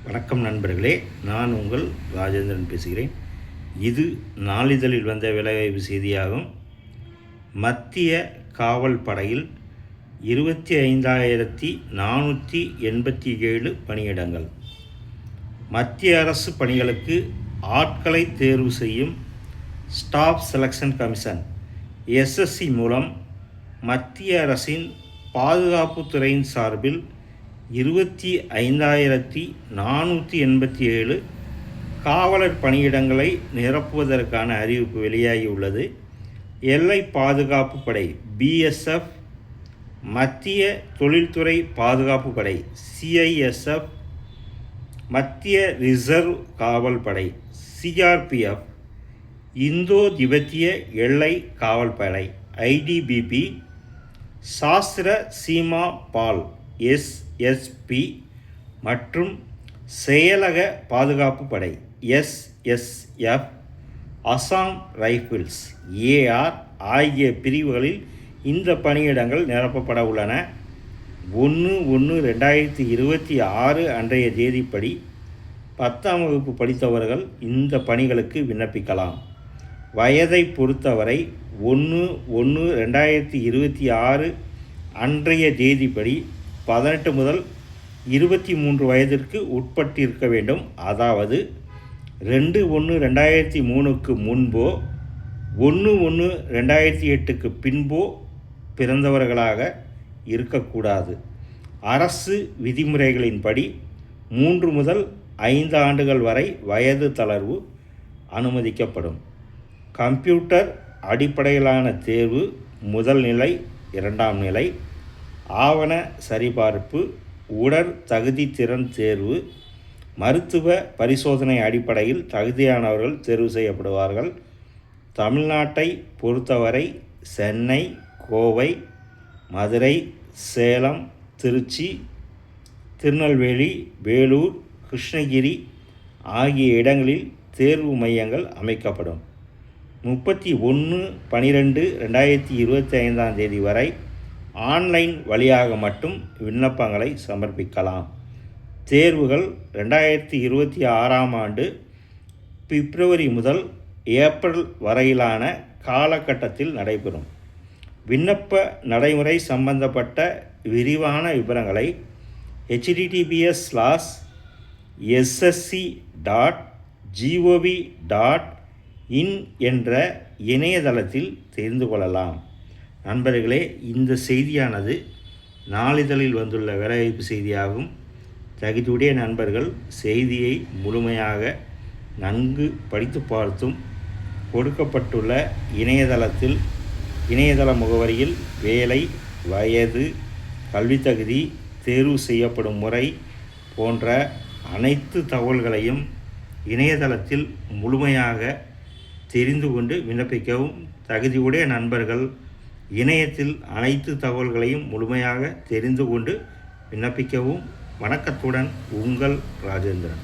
வணக்கம் நண்பர்களே, நான் உங்கள் ராஜேந்திரன் பேசுகிறேன். இது நாளிதழில் வந்த வேலைவாய்ப்பு செய்தியாகும். மத்திய காவல் படையில் 25,487 பணியிடங்கள். மத்திய அரசு பணிகளுக்கு ஆட்களை தேர்வு செய்யும் ஸ்டாஃப் செலெக்ஷன் கமிஷன் எஸ்எஸ்சி மூலம் மத்திய அரசின் பாதுகாப்பு துறையின் சார்பில் 25,487 காவலர் பணியிடங்களை நிரப்புவதற்கான அறிவிப்பு வெளியாகியுள்ளது. எல்லை பாதுகாப்பு படை பிஎஸ்எஃப், மத்திய தொழில்துறை பாதுகாப்பு படை சிஐஎஸ்எஃப், மத்திய ரிசர்வ் காவல் படை சிஆர்பிஎஃப், இந்தோ திபெத்திய எல்லை காவல் படை ஐடிபிபி, சாஸ்திர சீமா பால் எஸ்எஸ்பி மற்றும் செயலக பாதுகாப்பு படை எஸ்எஸ்எஃப், அசாம் ரைஃபிள்ஸ் ஏஆர் ஆகிய பிரிவுகளில் இந்த பணியிடங்கள் நிரப்பப்பட உள்ளன. 1/1/2026 அன்றைய தேதிப்படி 10ஆம் வகுப்பு படித்தவர்கள் இந்த பணிகளுக்கு விண்ணப்பிக்கலாம். வயதை பொறுத்தவரை 1/1/2026 அன்றைய தேதிப்படி 18 முதல் 23 வயதிற்கு உட்பட்டிருக்க வேண்டும். அதாவது 2/1/2003க்கு முன்போ 1/1/2008க்கு பின்போ பிறந்தவர்களாக இருக்கக்கூடாது. அரசு விதிமுறைகளின்படி 3 முதல் 5 ஆண்டுகள் வரை வயது தளர்வு அனுமதிக்கப்படும். கம்ப்யூட்டர் அடிப்படையிலான தேர்வு முதல் நிலை, 2ஆம் நிலை, ஆவண சரிபார்ப்பு, உடற் தகுதி திறன் தேர்வு, மருத்துவ பரிசோதனை அடிப்படையில் தகுதியானவர்கள் தேர்வு செய்யப்படுவார்கள். தமிழ்நாட்டை பொறுத்தவரை சென்னை, கோவை, மதுரை, சேலம், திருச்சி, திருநெல்வேலி, வேலூர், கிருஷ்ணகிரி ஆகிய இடங்களில் தேர்வு மையங்கள் அமைக்கப்படும். 31/12/2025 தேதி வரை ஆன்லைன் வழியாக மட்டும் விண்ணப்பங்களை சமர்ப்பிக்கலாம். தேர்வுகள் 2026ஆம் ஆண்டு பிப்ரவரி முதல் ஏப்ரல் வரையிலான காலகட்டத்தில் நடைபெறும். விண்ணப்ப நடைமுறை சம்பந்தப்பட்ட விரிவான விவரங்களை https://ssc.gov.in என்ற இணையதளத்தில் தெரிந்து கொள்ளலாம். நண்பர்களே, இந்த செய்தியானது நாளிதழில் வந்துள்ள வேலைவாய்ப்பு செய்தியாகும். தகுதியுடைய நண்பர்கள் செய்தியை முழுமையாக நன்கு படித்து பார்த்தும் கொடுக்கப்பட்டுள்ள இணையதள முகவரியில் வேலை, வயது, கல்வித்தகுதி, தேர்வு செய்யப்படும் முறை போன்ற அனைத்து தகவல்களையும் இணையதளத்தில் முழுமையாக தெரிந்து கொண்டு விண்ணப்பிக்கவும். தகுதியுடைய நண்பர்கள் இணையத்தில் அனைத்து தகவல்களையும் முழுமையாக தெரிந்து கொண்டு விண்ணப்பிக்கவும். வணக்கத்துடன் உங்கள் ராஜேந்திரன்.